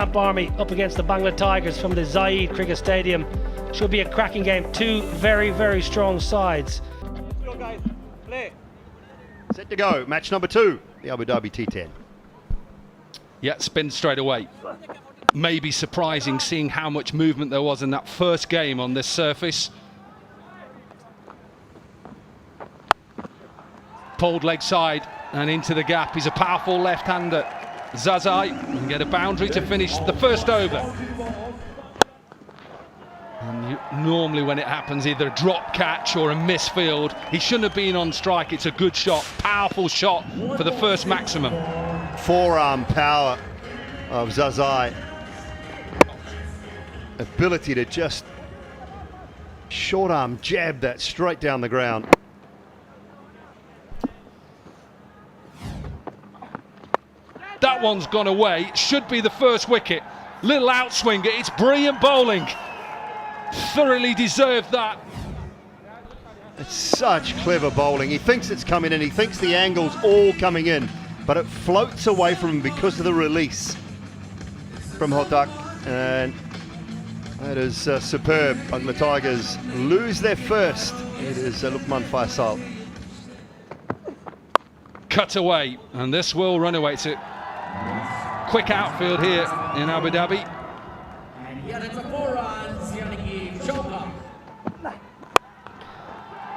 Samp Army up against the Bangla Tigers from the Zayed Cricket Stadium. Should be a cracking game. Two very, very strong sides. Go guys, play. Set to go. Match number 2, the Abu Dhabi T10. Yeah, spin straight away. Maybe surprising seeing how much movement there was in that first game on this surface. Pulled leg side and into the gap. He's a powerful left-hander. Zayed can get a boundary to finish the first over. And normally when it happens, either a drop catch or a misfield. He shouldn't have been on strike. It's a good shot, powerful shot for the first maximum. Forearm power of Zayed. Ability to just short arm jab that straight down the ground. That one's gone away. Should be the first wicket. Little outswinger. It's brilliant bowling. Thoroughly deserved that. It's such clever bowling. He thinks it's coming in. He thinks the angle's all coming in, but it floats away from him because of the release from Hotak. And that is superb. Bangla Tigers lose their first. It is Lukman Faisal. Cut away, and this will run away. It's a quick outfield here in Abu Dhabi.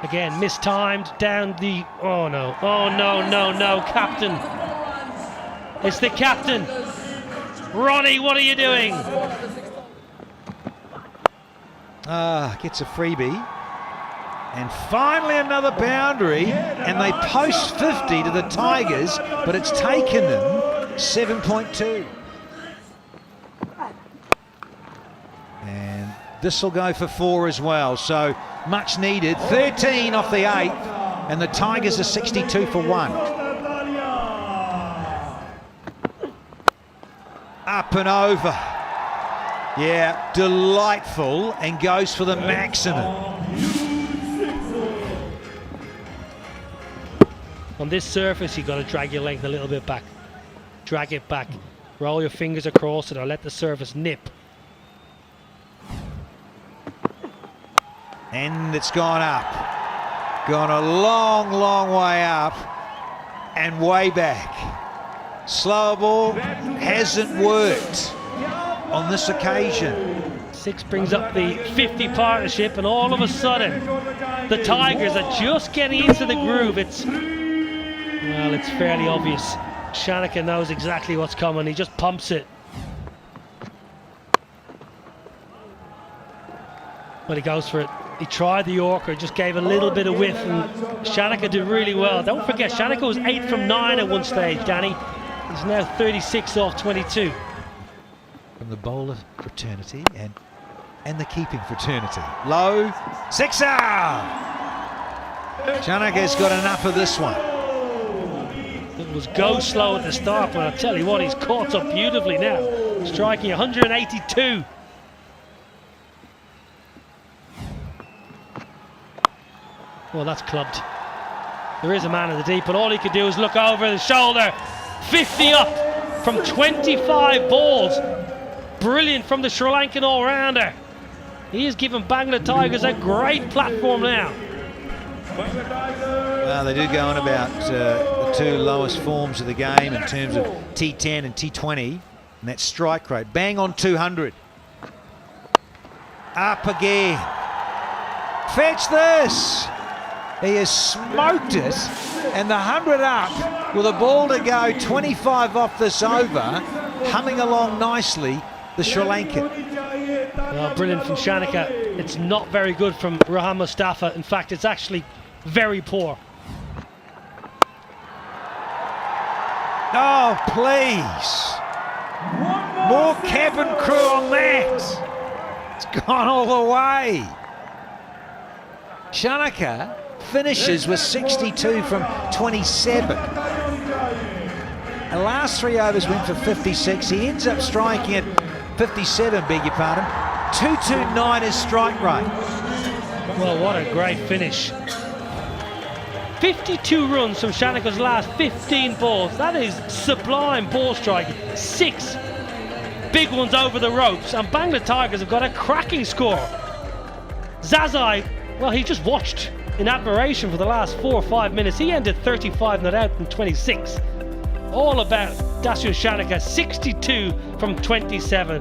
Again, mistimed down the... Oh no, oh no, no, no, captain. It's the captain. Ronnie, what are you doing? Gets a freebie. And finally another boundary, and they post 50 to the Tigers, but it's taken them 7.2. And this will go for 4 as well, so much needed. 13 off the 8th, and the Tigers are 62 for 1. Up and over. Yeah, delightful, and goes for the maximum. On this surface, you've got to drag your length a little bit back. Drag it back. Roll your fingers across it or let the surface nip. And it's gone up. Gone a long, long way up and way back. Slower ball hasn't worked on this occasion. 6 brings up the 50 partnership, and all of a sudden, the Tigers are just getting into the groove. Well, it's fairly obvious. Shanaka knows exactly what's coming. He just pumps it. Well, he goes for it. He tried the Yorker, just gave a little bit of whiff, and Shanaka did really well. Don't forget, Shanaka was 8 from 9 at one stage, Danny. He's now 36 off 22. From the bowler fraternity and the keeping fraternity. Low, 6 out! Shanaka's got enough of this one. It was go slow at the start, but I'll tell you what, he's caught up beautifully now. Striking 182. Well, that's clubbed. There is a man in the deep, but all he could do is look over the shoulder. 50 up from 25 balls. Brilliant from the Sri Lankan all-rounder. He is giving Bangla Tigers a great platform now. Well, they did go on about the 2 lowest forms of the game in terms of T10 and T20, and that strike rate. Bang on 200. Up again. Fetch this. He has smoked it, and the 100 up with a ball to go 25 off this over, humming along nicely, the Sri Lankan. Well, brilliant from Shanaka. It's not very good from Rahan Mustafa. In fact, it's actually very poor. Oh, please. More cabin crew on that. It's gone all the way. Shanaka finishes with 62 from 27. The last 3 overs went for 56. He ends up striking at 57, beg your pardon. 229 is strike rate. Well, what a great finish. 52 runs from Shanaka's last 15 balls. That is sublime ball striking. 6 big ones over the ropes, and Bangla Tigers have got a cracking score. Zayed, well, he just watched in admiration for the last 4 or 5 minutes. He ended 35 not out from 26. All about Dhabi T10, 62 from 27.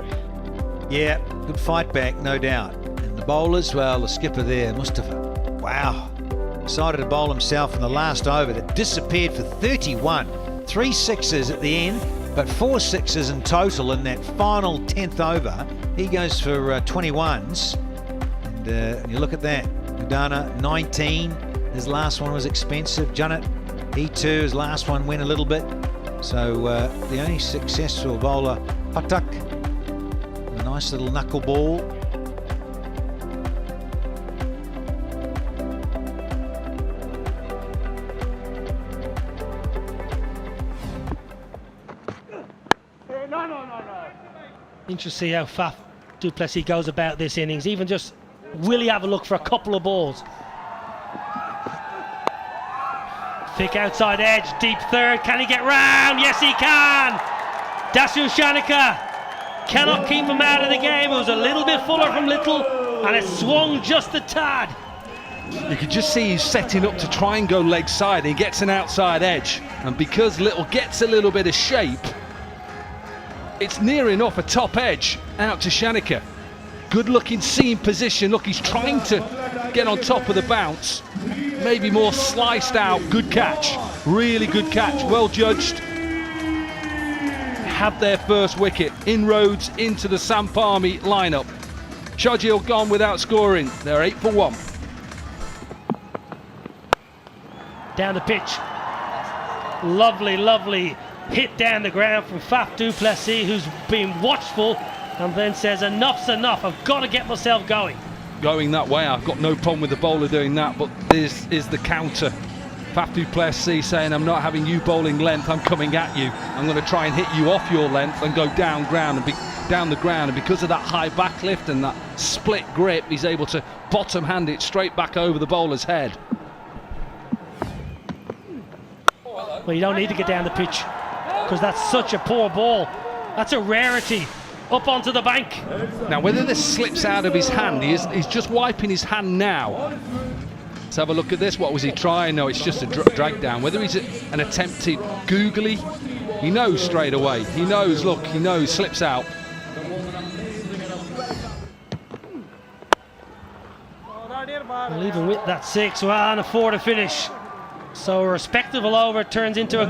Yeah, good fight back, no doubt. And the bowlers, well, the skipper there, Mustafa, wow. Decided to bowl himself in the last over that disappeared for 31. 3 sixes at the end, but 4 sixes in total in that final 10th over. He goes for 21s. And you look at that. Udana, 19. His last one was expensive. Junnit, he too, his last one went a little bit. So the only successful bowler, Hodak, a nice little knuckle ball. Interesting to see how Faf du Plessis goes about this innings. Even just, will he have a look for a couple of balls? Thick outside edge, deep third. Can he get round? Yes, he can. Dhabi T10 cannot keep him out of the game. It was a little bit fuller from Little, and it swung just a tad. You could just see he's setting up to try and go leg side. He gets an outside edge, and because Little gets a little bit of shape, it's near enough a top edge out to Shanaka. Good looking seam position. Look, he's trying to get on top of the bounce. Maybe more sliced out. Good catch. Really good catch. Well judged. Have their first wicket. Inroads into the Samp Army lineup. Sharjah gone without scoring. They're 8 for 1. Down the pitch. Lovely, lovely hit down the ground from Faf du Plessis, who's been watchful and then says, enough's enough, I've got to get myself going. Going that way, I've got no problem with the bowler doing that, but this is the counter. Faf du Plessis saying, I'm not having you bowling length, I'm coming at you. I'm going to try and hit you off your length and go down the ground, and because of that high backlift and that split grip, he's able to bottom hand it straight back over the bowler's head. Well, you don't need to get down the pitch because that's such a poor ball. That's a rarity. Up onto the bank. Now, whether this slips out of his hand, he's just wiping his hand now. Let's have a look at this. What was he trying? No, it's just a drag down. Whether he's an attempted googly, he knows straight away. He knows, look, he knows, slips out. Well, even with that 6, well, and a 4 to finish. So a respectable over turns into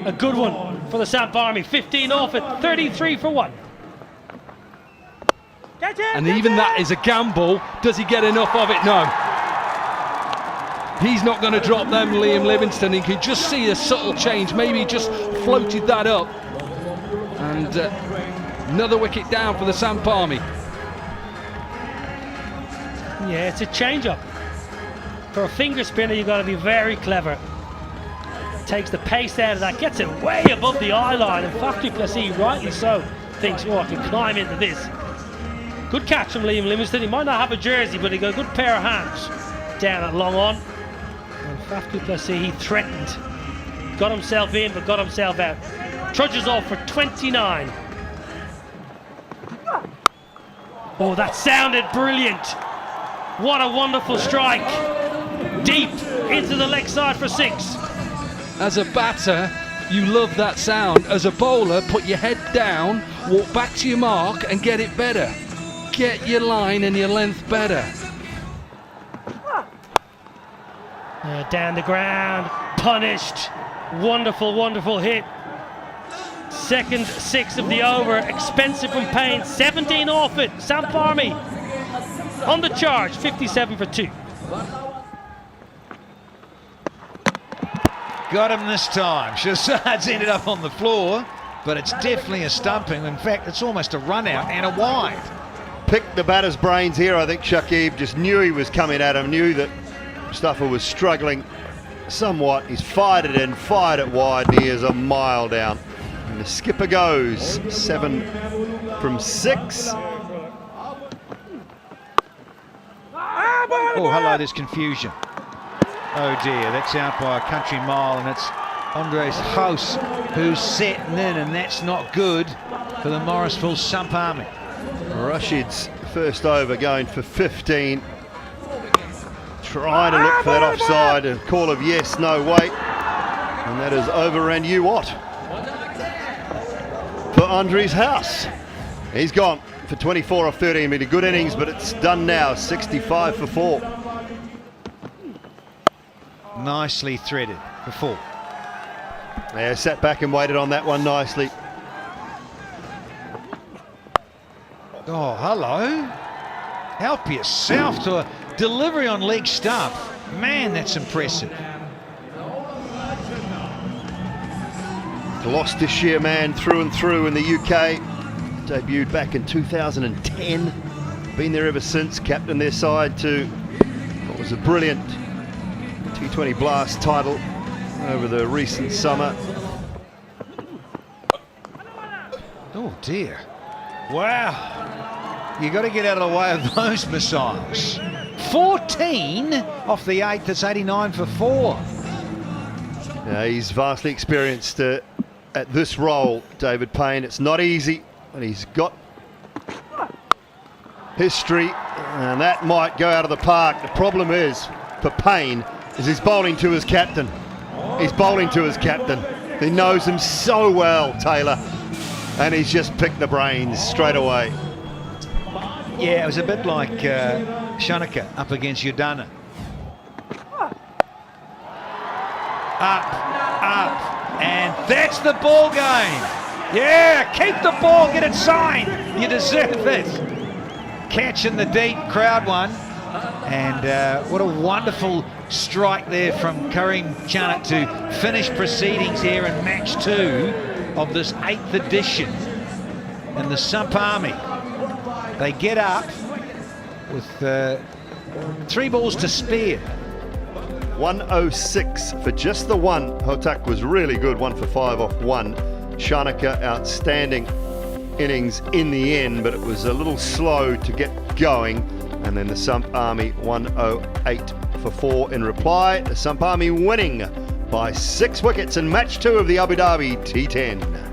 a good one for the Samp Army. 15 off at 33 for 1. And even that is a gamble. Does he get enough of it? No. He's not going to drop them, Liam Livingston. You can just see a subtle change. Maybe he just floated that up. And another wicket down for the Samp Army. Yeah, it's a change-up. For a finger spinner, you've got to be very clever. Takes the pace out of that, gets it way above the eye line, and Faf du Plessis, rightly so, thinks, oh, I can climb into this. Good catch from Liam Livingston. He might not have a jersey, but he got a good pair of hands down at long on. And Faf du Plessis, he threatened. Got himself in, but got himself out. Trudges off for 29. Oh, that sounded brilliant. What a wonderful strike. Deep into the leg side for 6. As a batter, you love that sound. As a bowler, put your head down, walk back to your mark and get it better. Get your line and your length better. Down the ground, punished. Wonderful, wonderful hit. Second 6 of the over, expensive from Payne. 17 off it. Samp Army on the charge, 57 for 2. Got him this time. Shahzad's ended up on the floor, but it's definitely a stumping. In fact, it's almost a run out and a wide. Picked the batter's brains here. I think Shakib just knew he was coming at him, knew that Mustafa was struggling somewhat. He's fired it in, fired it wide, and he is a mile down. And the skipper goes 7 from 6. Oh, hello, there's confusion. Oh dear, that's out by a country mile, and it's Andres House who's setting in, and that's not good. for the Morrisville Samp Army. Rashid's first over going for 15. Trying to look for that offside, a call of yes, no, wait. And that is over and you what? For Andre's house. He's gone for 24 off 13. Been a good innings, but it's done now. 65 for 4. Nicely threaded for 4. Yeah, sat back and waited on that one nicely. Oh, hello. Help yourself to a delivery on leg stump. Man, that's impressive. Gloucestershire man through and through in the UK. Debuted back in 2010. Been there ever since. Captained their side to what was a brilliant T20 Blast title over the recent summer. Oh dear. Wow. You got to get out of the way of those missiles. 14 off the 8. That's 89 for 4. Yeah, he's vastly experienced at this role, David Payne. It's not easy, and he's got history, and that might go out of the park. The problem is, for Payne, is he's bowling to his captain. He's bowling to his captain. He knows him so well, Taylor, and he's just picked the brains straight away. Yeah, it was a bit like Shanaka up against Udana. Up, and that's the ball game. Yeah, keep the ball, get it signed. You deserve it. Catch in the deep, crowd one. And what a wonderful strike there from Karim Janat to finish proceedings here in match 2 of this 8th edition. And the Samp Army, they get up with 3 balls to spare. 106 for just the one. Hotak was really good, 1 for 5 off 1. Shanaka, outstanding innings in the end, but it was a little slow to get going. And then the Samp Army 108 for 4 in reply. The Samp Army winning by 6 wickets in match 2 of the Abu Dhabi T10.